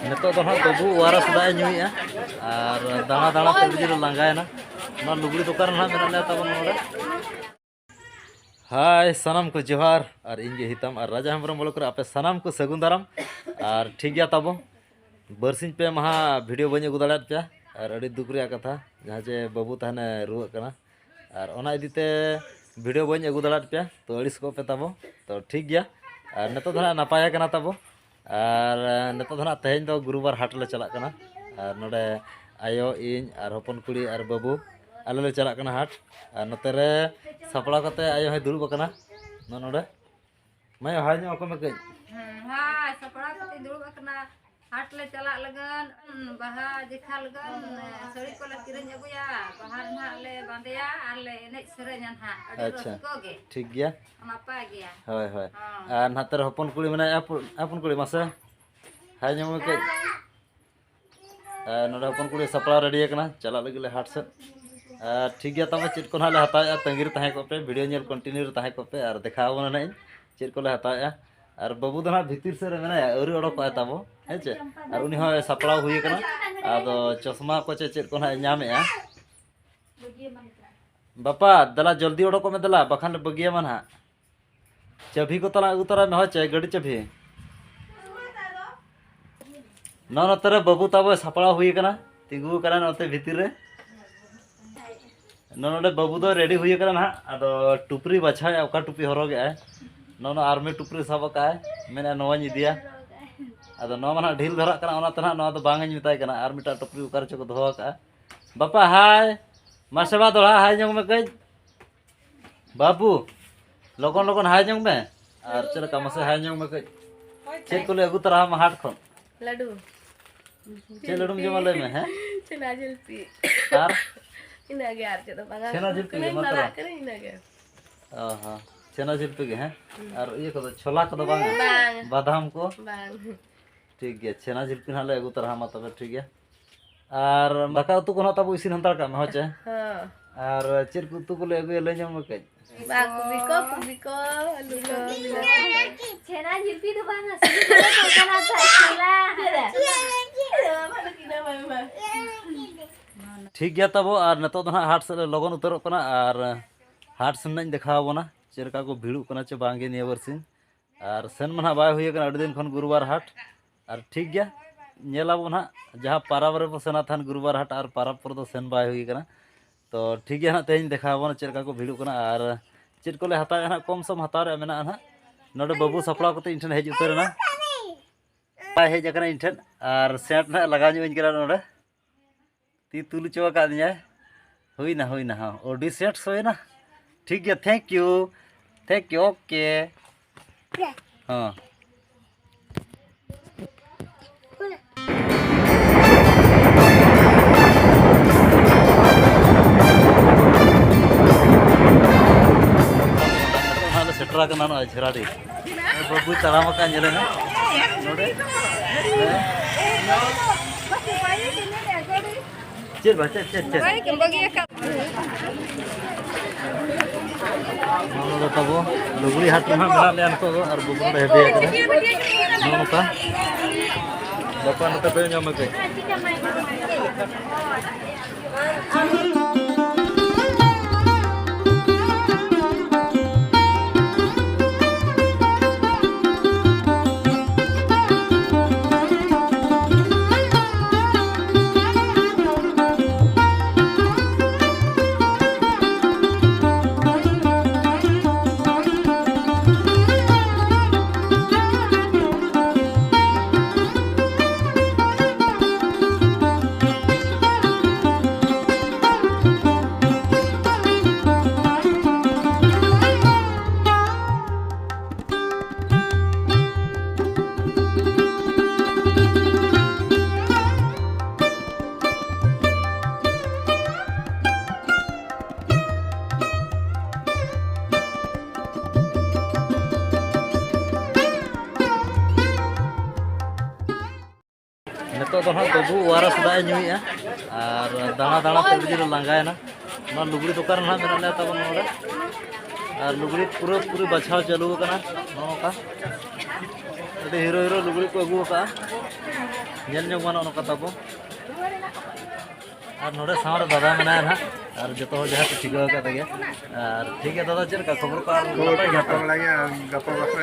Nito do hang babu waras da nyuia ar dana dana te biji langgaena na luguri dokan na mena le tabon nore. Hai sanam ko johar ar inge hitam ar raja hambram bolo kore ape sanam ko sagun daram ar ठीक गया तब बरसिन पे महा video बने अगू दाड़े पे और अड़ी दुख रे कथा जहाँ जे बाबू तहने रुआ कना और ओना इदीते वीडियो बने अगू दाड़े पे तो अड़िस को पे तब तो ठीक गया और नेतो धना नपाया कना तब और नेतो धना तेहेन दो गुरुवार हाट ले चला कना और नोडे आयो इन और हपन कुड़ी और बाबू आले ले चला कना हाट और नते रे सापड़ा कते आयो है दुड़ुब कना नोडे मैं हाय नो को में हाय सपड़ा कते दुड़ुब कना हाट ले चला लगन बाहा देखा लगन सड़ी को ले किरन अगुया बाहर ना ले बांधया आर ले एने सेरेन हा अच्छा ठीक गया नापाय गया होय होय आ नातर हपन कुड़ी माने अपन कुड़ी मासे हाय नो के नोडे हपन कुड़ी सपड़ा रेडी कना चला लगिले हाट से ठीक गया तब चेक को ना ले हताया तंगीर ताहे को पे वीडियो नेल कंटिन्यू ताहे को पे और देखाव ना नहीं चेक को ले हताया और बाबू दना भीतर से मेना औरी ओडक पाए ताबो हेचे और उनी हो सपड़ा हुई कना आदो चश्मा को चेक को ना नामे बापा दला जल्दी ओडक में दला बखान बगिया मन हा चाबी को तला उतरा में होचे गाड़ी चाबी न न तरे बाबू ताबो सपड़ा हुई कना तिंगु कना नते भीतर रे नोडे बाबू दो रेडी हुई कना ना आदो टुपरी बाछा ओका टुपी हरोगे है नो आर्मी टुपरी सब का मेना नोवानी दिया आदो नो माना ढील धरा कना ओना तना नो दो बांगनी मिताय कना आर मिटा टुपरी उकार चको दोहा का बापा हाय मासेबा दोहा हाय जंग में कई बाबू लगन लगन हाय जंग में और चल का मसे हाय जंग में कई चेक को ले अगु तरा हम हाट खन लड्डू चल लड्डू जमा ले में है चना जलपी यार इना गया आर चलो बागा छेना जलपी मतलब करे इना गया हां छेना जलपी के हैं और ये को छोला को बांग बादाम को बांग ठीक है छेना जलपी ना ले अगु तरह मा तबे ठीक है और दाका उतु को ना तब इसिन हंतार का में होचे हां और चिर को उतु को ले अगु ले जम के बा कुबी को आलू को छेना जलपी तो बांग असली को कना था छोला ठीक गया तब और नतो दना हाट से लगन उतरो कना और हाट से देखाव बना चेरका को भीड़ू कना चे बांगे निया बरसिन और सेन मना बाय हुई कना अडी दिन खन गुरुवार हाट और ठीक गया नेलाबो ना जहाँ पाराब रे सेना थान गुरुवार हाट और पाराब पर तो सेन बाय हुई कना तो ठीक गया ना तेज देखाव बना चेरका को भीड़ू कना और चेर को ले हताया ना कम सम हताव रे मेना ना नोडे बाबू सपड़ा कते इनठन हेज उतर ना बाय हेज कना इनठन और सेट ना लगा इन करा नोडे ती तुल चो का दिया हुई ना हाँ ओडी सेट सोए ना ठीक है थैंक यू ओके हाँ सेटरा का ना झराड़ी बाबू तलामा का नेले ना नोडे चल बच्चा चल नोडे तबो लुगड़ी हाट में मेला ले अनको और बुबु रे हेबे करे नोका बापा नते पे ᱧᱟᱢ के तो हाँ बाबू वारस दा नुआ और दाना दाना ते बजी लांगायना ना लुगड़ी दुकान ना मेना ले तब नोडे और लुगड़ी पूरी बाछाव चालू कना नोका ᱟᱹᱰᱤ ᱦᱤᱨᱳ ᱦᱤᱨᱳ ᱞᱩᱜᱽᱲᱤ ᱠᱚ ᱟᱹᱜᱩ ᱟᱠᱟᱜᱼᱟ ᱧᱮᱞ ᱧᱚᱜ ᱜᱟᱱᱚᱜ ᱱᱚᱝᱠᱟ ᱛᱟᱵᱚ ᱟᱨ ᱱᱚᱰᱮ ᱥᱟᱶᱨᱮ ᱫᱟᱫᱟ ᱢᱮᱱᱟᱭᱟ ᱱᱟᱦᱟᱜ ᱟᱨ ᱡᱚᱛᱚ ᱦᱚᱲ ᱡᱟᱦᱟᱸ ᱠᱚ ᱴᱷᱤᱠᱟᱹ ᱟᱠᱟᱫ ᱜᱮᱭᱟ ᱟᱨ ᱴᱷᱤᱠ ᱜᱮᱭᱟ ᱫᱟᱫᱟ ᱪᱮᱫ ᱞᱮᱠᱟ ᱠᱷᱚᱵᱚᱨ ᱠᱚ ᱟᱨ ᱱᱟᱯᱟᱭ ᱜᱮᱭᱟ ᱛᱚ? Gapa gapa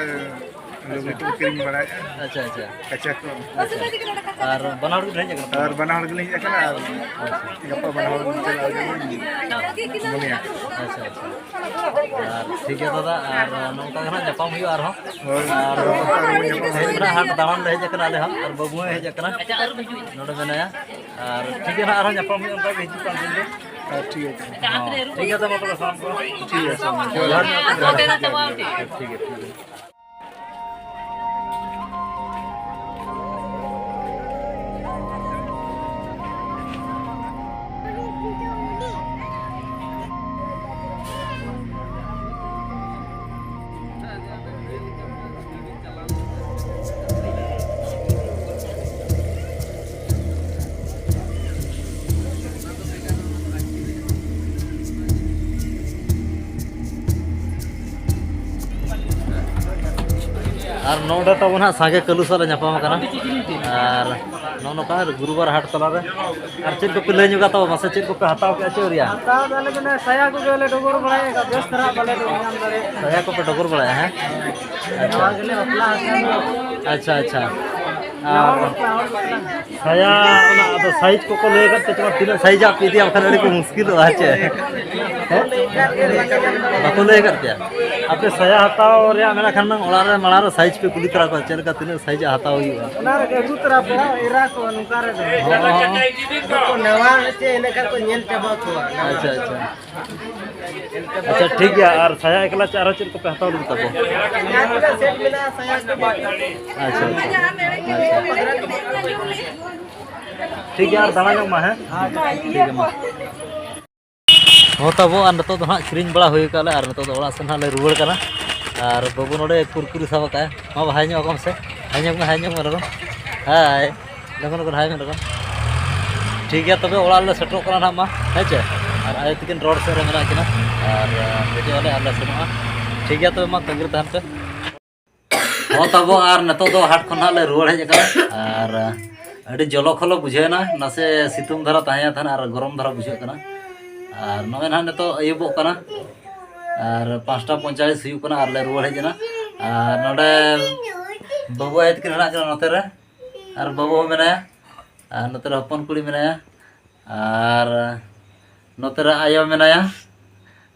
lebih tu kirim barang ᱟᱪᱪᱷᱟ ᱟᱪᱪᱷᱟ kaca tu. ᱟᱨ ᱵᱟᱱᱟ ᱦᱚᱲ ᱜᱮ ᱦᱮᱡ ᱟᱠᱟᱱᱟ Ar bana hal geling akan ar. Gapa bana hal geling ᱟᱪᱪᱷᱟ ᱟᱪᱪᱷᱟ ᱟᱨ ᱴᱷᱤक ᱜᱮᱭᱟ ᱫᱟᱫᱟ ᱟᱨ ᱱᱚᱝᱠᱟ ᱜᱮ ᱱᱟᱦᱟᱜ ᱧᱟᱯᱟᱢ ᱦᱩᱭᱩᱜᱼᱟ ᱟᱨᱦᱚᱸ ᱟᱨ ᱦᱮᱡ ᱠᱟᱱᱟ ᱦᱟᱴ ᱫᱟᱬᱟᱱ ᱞᱮ ᱦᱮᱡ ᱟᱠᱟᱱᱟ ᱟᱞᱮ ᱦᱚᱸ ᱟᱨ ᱵᱟᱹᱵᱩ ᱦᱚᱸ ᱦᱮᱡ ᱟᱠᱟᱱᱟ ᱱᱚᱰᱮ ᱢᱮᱱᱟᱭᱟ ᱟᱨ ᱴᱷᱤᱠ ᱜᱮᱭᱟ ᱱᱟᱦᱟᱜ ᱟᱨᱦᱚᱸ ᱧᱟᱯᱟᱢ ᱦᱩᱭᱩᱜᱼᱟ ᱚᱱᱠᱟ ᱜᱮ ᱦᱤᱡᱩᱜ ᱠᱟᱱ ᱫᱤᱱ ᱨᱮ ठीक है. ᱴᱷᱤक ᱜᱮᱭᱟ ᱛᱚᱵᱮ ᱛᱚᱵᱮ ᱥᱟᱞᱟᱢ ᱠᱚ ठीक है. ᱡᱚᱦᱟᱨ ᱴᱷᱤक ᱜᱮᱭᱟ ᱟᱨ ᱱᱚᱰᱮ ᱛᱟᱵᱚᱱ ᱦᱟᱸᱜ ᱥᱟᱸᱜᱮ ᱠᱟᱹᱞᱩ ᱥᱟᱞᱟᱜ ᱧᱟᱯᱟᱢ ᱟᱠᱟᱱᱟ ᱟᱨ ᱱᱚᱜᱼᱚ ᱱᱚᱝᱠᱟ ᱜᱩᱨᱩᱵᱟᱨ ᱦᱟᱴ ᱛᱟᱞᱟᱨᱮ ᱟᱨ ᱪᱮᱫ ᱠᱚᱯᱮ ᱞᱟᱹᱭ ᱧᱚᱜᱟ ᱛᱟᱵᱚ ᱢᱟᱥᱮ ᱪᱮᱫ ᱠᱚᱯᱮ ᱦᱟᱛᱟᱣ ᱠᱮᱜᱼᱟ ᱪᱮᱫ ᱨᱮᱭᱟᱜ ᱦᱟᱛᱟᱣ ᱫᱟᱞᱮ ᱢᱟᱱᱮ ᱥᱟᱭᱟ ᱠᱚᱜᱮ ᱞᱮ ᱰᱚᱜᱚᱨ ᱵᱟᱲᱟᱭᱮᱜᱼᱟ ᱵᱮᱥ ᱫᱷᱟᱨᱟ ᱵᱟᱞᱮ ᱧᱟᱢ ᱫᱟᱲᱮᱭᱟᱜ ᱥᱟᱭᱟ ᱠᱚᱯᱮ ᱰᱚᱜᱚᱨ ᱵᱟᱲᱟᱭᱟ ᱦᱮᱸ ᱱᱟᱣᱟ ᱜᱮᱞᱮ ᱵᱟᱯᱞᱟ ᱟᱠᱟᱱᱟ ᱟᱪᱪᱷᱟ ᱟᱪᱪᱷᱟ ᱱᱟᱣᱟ ᱟᱨ ᱵᱟᱯᱞᱟ ᱦᱚᱲ ᱵᱟᱯᱞᱟ ᱥᱟᱭᱟ ᱚᱱᱟ ᱟᱫᱚ ᱥᱟᱭᱤᱡ ᱠᱚᱠᱚ ᱞᱟᱹᱭ ᱟᱠᱟᱫ ᱯᱮ ᱪᱮ ᱛᱤᱱᱟᱹᱜ ᱥᱟᱭᱤᱡᱟᱜ ᱯᱮ ᱤᱫᱤᱭᱟ ᱵᱟᱠᱷᱟᱱ ᱟᱹᱰᱤ ᱠᱚ ᱢᱩᱥᱠᱤᱞᱚᱜᱼᱟ ᱪᱮ ᱵᱟᱠᱚ ᱞᱟᱹᱭ ᱟᱠᱟᱫ ᱯᱮᱭᱟ ᱟᱯᱮ ᱥᱟᱭᱟ ᱦᱟᱛᱟᱣ ᱨᱮᱭᱟᱜ ᱢᱮᱱᱟᱜ ᱠᱷᱟᱱ ᱚᱲᱟᱜ ᱨᱮ ᱢᱟᱲᱟᱝ ᱨᱮ ᱥᱟᱭᱤᱡ ᱯᱮ ᱠᱩᱞᱤ ᱛᱚᱨᱟ ᱠᱚᱣᱟ ᱪᱮᱫ ᱞᱮᱠᱟ ᱛᱤᱱᱟᱹᱜ ᱥᱟᱭᱤᱡᱟᱜ ᱦᱟᱛᱟᱣ ᱦᱩᱭᱩᱜᱼᱟ ᱚᱱᱟ ᱨᱮᱜᱮ ᱟᱹᱜᱩ ᱛᱚᱨᱟ ᱯᱮ ᱮᱨᱟ ᱠᱚ ᱱᱚᱝᱠᱟ ᱨᱮᱫᱚ ᱠᱚ ᱱᱟᱣᱟ ᱪᱮ ᱮᱱᱮᱠᱷᱟᱱ ᱠᱚ ᱧᱮᱞ ᱪᱟᱵᱟ ᱠᱚᱣᱟ ᱟᱪᱪᱷᱟ ᱟᱪᱪᱷᱟ ᱟᱪᱪᱷᱟ ᱴᱷᱤक ᱜᱮᱭᱟ ᱟᱨ ᱥᱟᱭᱟ ᱮᱠᱞᱟ ᱪᱮ ᱟᱨᱦᱚᱸ ᱪᱮᱫ ᱠᱚᱯᱮ ᱦᱟᱛᱟᱣ ᱞᱟᱹᱜᱤᱫ ᱛᱟᱵᱚ ᱡᱟᱦᱟᱸ ᱛᱤᱱᱟᱹᱜ ᱥᱮᱴ ᱢᱮᱱᱟᱜᱼᱟ ᱥᱟᱭᱟ ᱠᱚ ᱟᱪᱪᱷᱟ ᱴᱷᱤक ᱜᱮᱭᱟ ᱟᱨ ᱫᱟᱬᱟ ᱧᱚᱜ ᱢᱟ ᱦᱮᱸ ᱴᱷᱤक ᱜᱮᱭᱟ ᱢᱟ ᱦᱚᱸ ᱛᱟᱵᱚ ᱟᱨ ᱱᱤᱛᱚᱜ ᱫᱚ ᱦᱟᱸᱜ ᱠᱤᱨᱤᱧ ᱵᱟᱲᱟ ᱦᱩᱭ ᱟᱠᱟᱫ ᱞᱮ ᱟᱨ ᱱᱤᱛᱚᱜ ᱫᱚ ᱚᱲᱟᱜ ᱥᱮᱱ ᱦᱟᱸᱜ ᱞᱮ ᱨᱩᱣᱟᱹᱲ ᱠᱟᱱᱟ ᱟᱨ ᱵᱟᱹᱵᱩ ᱱᱚᱰᱮ ᱠᱩᱨᱠᱩᱨᱤ ᱥᱟᱵ ᱟᱠᱟᱫᱼᱟᱭ ᱢᱟ ᱵᱟ ᱦᱟᱭ ᱧᱚᱜ ᱟᱠᱚ ᱢᱮᱥᱮ ᱦᱟᱭ ᱧᱚᱜ ᱢᱮ ᱞᱚᱜᱚᱱ ᱦᱟᱭ ᱞᱚᱜᱚᱱ ᱦᱟᱭ ᱢᱮ ᱞᱚᱜᱚᱱ ᱴᱷᱤक ᱜᱮᱭᱟ ᱛᱚᱵᱮ ᱚᱲᱟᱜ ᱨᱮᱞᱮ ᱥᱮᱴᱮᱨᱚᱜ ᱠᱟᱱᱟ ᱱᱟᱦᱟᱜ ᱢᱟ ᱦᱮᱸ ᱪᱮ ᱟᱨ ᱟᱭᱳ ᱛᱟᱹᱠᱤᱱ ᱨᱚᱲ ᱥᱮᱫ ᱨᱮ ᱢᱮᱱᱟᱜ ᱠᱤᱱᱟ ᱟᱨ ᱫᱮᱡᱚᱜ ᱟᱞᱮ ᱟᱨ ᱞᱮ ᱥᱮᱱᱚᱜᱼᱟ ᱴᱷᱤक ᱜᱮᱭᱟ ᱛᱚᱵᱮ ᱢᱟ ᱛᱟᱺᱜᱤ ᱨᱮ ᱛᱟᱦᱮᱱ ᱯᱮ ᱦᱚᱸ ᱛᱟᱵᱚ ᱟᱨ ᱱᱤᱛᱚᱜ ᱫᱚ ᱦᱟᱴ ᱠᱷᱚᱱ ᱦᱟᱸᱜ ᱞᱮ ᱨᱩᱣᱟᱹᱲ ᱦᱮᱡ ᱟᱠᱟᱱᱟ ᱟᱨ ᱟᱹᱰᱤ ᱡᱚᱞᱚ ᱠᱷᱚᱞᱚ ᱵᱩᱡᱷᱟᱹᱣᱮᱱᱟ ᱱᱟᱥᱮ ᱥᱤᱛᱩᱝ ᱫᱷᱟᱨᱟ ᱛᱟᱦᱮᱸ ᱛᱟᱦᱮᱱ ᱟᱨ ᱜᱚᱨᱚᱢ ᱫᱷᱟᱨᱟ ᱵᱩᱡᱷᱟᱹᱜ ᱠᱟᱱᱟ ᱟᱨ ᱱᱚᱜᱼᱚᱭ ᱱᱟᱦᱟᱜ ᱱᱤᱛᱚᱜ ᱟᱹᱭᱩᱵᱚᱜ ᱠᱟᱱᱟ ᱟर 5:45 हुई कना आर ले रुवाड़ हेजना आर नोडे बाबू आयत के हना कना नते रे आर बाबू मेनाया आर नते रे हपन कुड़ी मेनाया आर नते रे आयो मेनाया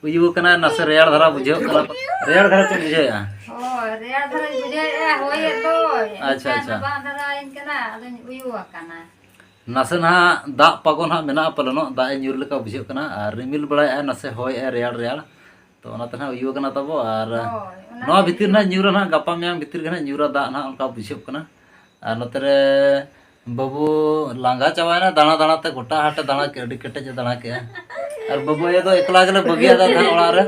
उयु कना नसे रेयाड़ धरा बुझेव कना रेयाड़ धरा चे बुझेया ओय रेयाड़ धरा बुझेया होय तो अच्छा अच्छा बा धरा इन कना अदन उयु कना नसे ना दाग पागो ना मेना पलनो दाग ᱧᱩᱨ लेका बुझेव कना आर रिमिल बड़ाय नसे होय रेयाड़ रेयाड़ तो ओनाते ना उयु कना तबो आर नवा भितिर ना ᱧᱩᱨᱟ ना गापा म्यां भितिर गना ᱧᱩरा दाग ना उनका बुझेव कना आर नते रे बाबू लांगा चावायना दाना दाना ते गोटा हाट दाना के अडी केटे दाना के आर बाबू ये तो एकला गले बगिया दा था ओड़ा रे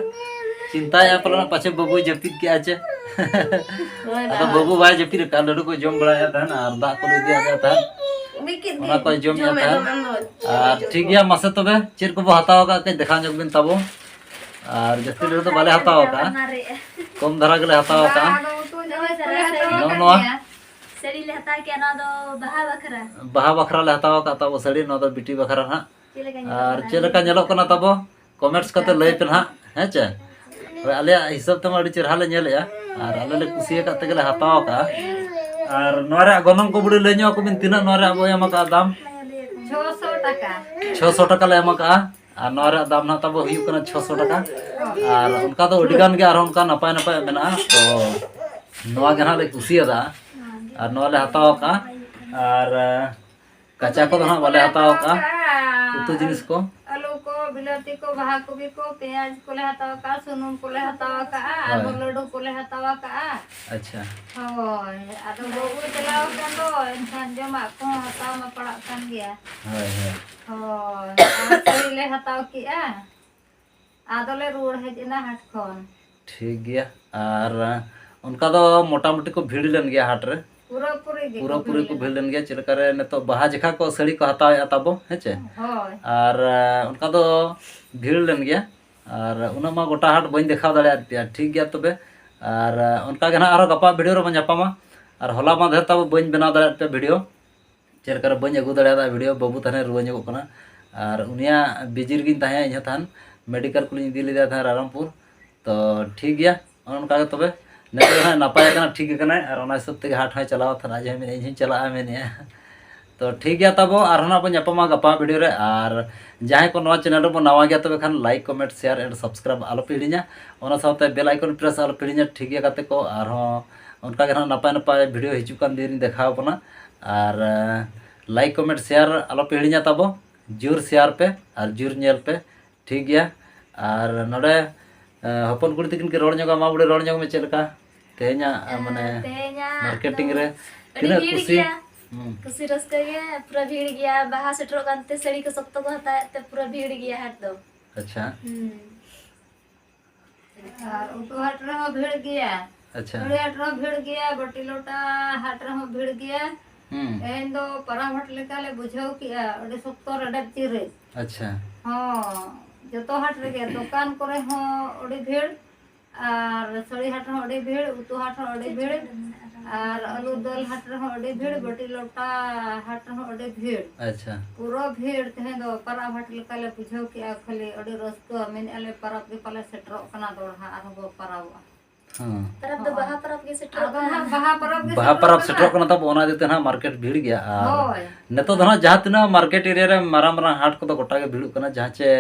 चिंता या पलना पाछे बाबू जपित के आचे अदा बाबू बाय जपित का लडू को जम बड़ाया था आर दा को दिया गया था ओना को जम या था आर ठीक गया मासे तबे चेर को हताव का के देखा जग बिन तबो आर जस्ती लडू तो बाले हताव का कम धरा गले हताव का नो सड़ी ले हता के ना दो बाहा बखरा ले हताव का तबो सड़ी नो दो बिटी बखरा ना आर चेलका नेलो कना तबो कमेंट्स कते लय पे ना हे चे आले हिसाब तमा अडी चेरहा ले नेलेया आर आले ले कुसिया कते गले हताव का आर नोरे गनम को बुडी ले न्यो को बिन तिना नोरे अबो एमा का दाम 600 टाका 600 टाका ले एमा का आर नोरे दाम ना तबो हुयु कना 600 टाका आर उनका तो अडी गान गे आर उनका नपाय नपाय मेना तो नोआ गना ले कुसिया दा आर नोआ ले हताव का आर कच्चा को ना वाले हताव का उतु जिनिस को आलू को बिलाती को बहा कोबी को प्याज को ले हताव का सुनुम को ले हताव का आलू लड्डू को ले हताव का अच्छा होय आदो बाबू चलाव kan do ensan jama ko hataw ma padak kan dia हाय हाय होय सही ले हताव की आदो ले रुड़ हेजना हाट खन ठीक गया आर उनका तो मोटा मोटी को भीड़ लेन गया हाट रे पूरा पूरी पूरा पूरी को भीड़ लेन गया चिलका रे ने तो बाहा जखा को सड़ी को हताव तबो हेचे होय आर उनका तो भीड़ लेन गया आर उना मा गोटा हाट बइन देखा दाड़े ठीक गया तबे आर उनका के ना आरो गपा वीडियो रे बन जापामा और हला माधेर तब बन बनाव दाड़े पे वीडियो चेलकार बन अगू दाड़ा वीडियो बाबू थाने रुआ ᱧᱚᱜᱚᱜ ᱠᱟᱱᱟ और उनिया बिजी रगिन तहें इन थान मेडिकल को इदी लेदा था रामपुर तो ठीक गया उनका तबे नेतो ना नपाय कना ठीक कना और ओना हिसाब ते हाट है चलाव था आज मैं इन चला मेने तो ठीक गया तब और ना बन अपमा गपा वीडियो रे और जहां को नवा चैनल रे नवा गया तबे खान like comment share and subscribe आलो पिड़िया ओना साथे बेल आइकन प्रेस आलो पिड़िया ठीक गया काते को और उनका के नपाय नपाय वीडियो हिजु कान दिन देखा अपना और लाइक कमेंट शेयर आलो पिड़िया तब जोर शेयर पे और जोर नेल पे ठीक गया और नोडे हपन कुड़ी तकिन के रोड ᱧᱚᱜᱟ मा बुड़े रोड ᱧᱚᱜ में चलका तेहना माने मार्केटिंग रे तिना खुशी खुशी रस्ते गया पूरा भीड़ गया बाहर से ट्रक आते सड़ी के सब तो कहता है तो पूरा भीड़ गया हाट दो अच्छा और उतो हाट रहो भीड़ गया अच्छा बड़े हाट रहो भीड़ गया बटी लोटा हाट रहो भीड़ गया एन दो परा हाट लेकाले बुझाव किया ओडे सत्तर अडब चिरे अच्छा हां जतो हाट रे गया दुकान करे हो ओडे भीड़ और सड़ी हाट रहो ओडे भीड़ उतो हाट रहो ओडे भीड़ और आलू दल हाट रहो ओडे भीड़ बटी लोटा हाट रहो ओडे भीड़ अच्छा पूरा भीड़ तहे दो परा हाट लेकाले बुझाव किया खाली ओडे रस्ता मेन आले परा के पाले सेटरो कना दोड़ा आरो परावा हां तरफ तो बाहर तरफ के से ट्रक बाहा परब सेटर कना तब ओना देते ना मार्केट भीड़ गया और नेतो दना जहां तना मार्केट एरिया रे मारा हाट को तो गोटा के भीड़ कना जहां चे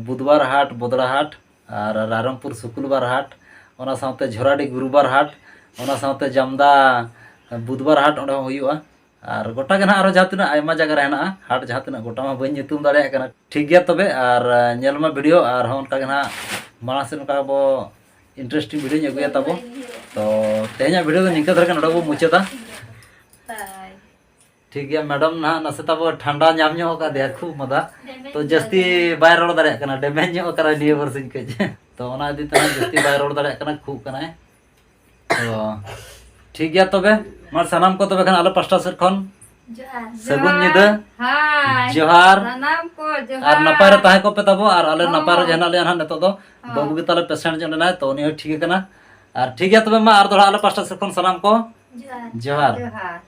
बुधवार हाट बोदड़ा हाट और रामपुर शुक्रवार हाट ओना साथे झोराडी गुरुवार हाट ओना साथे जमदा बुधवार हाट ओंडे हुयुआ और गोटा के ना आरो जहां तना आयमा जगह रे हेना हाट जहां तना गोटा मा बई नितुम दाड़े कना ठीक गया तबे और नेल मा वीडियो और उनका के ना माना से उनका बो इंटरेस्टिंग वीडियो अगुया तब तो तेहना वीडियो तो निका धर नडो मुचादा ठीक गया मैडम ना नसे तब ठंडा नाम ᱧᱚᱜ का दे खूब मदा तो जस्ती बाय रोड दाड़े कना डैमेज ᱧᱚᱜ करा निये वर्षिन के तो ओना दी तना जस्ती बाय रोड दाड़े कना खूब कना तो ठीक गया तबे मार सनाम को तबे खान आलो पास्टा सेट खन सगुन निदा हां जोहार नाम को और जोहार नपाय रे ताहे को पे तब और आले नपाय रे जहना ले ना नेतो दो बाबू के ताले पेशेंट जने ना तो उनी ठीक है कना और ठीक गया तबे मा और दोड़ा आलो पास्टा सेट खन सनाम को जोहार जोहार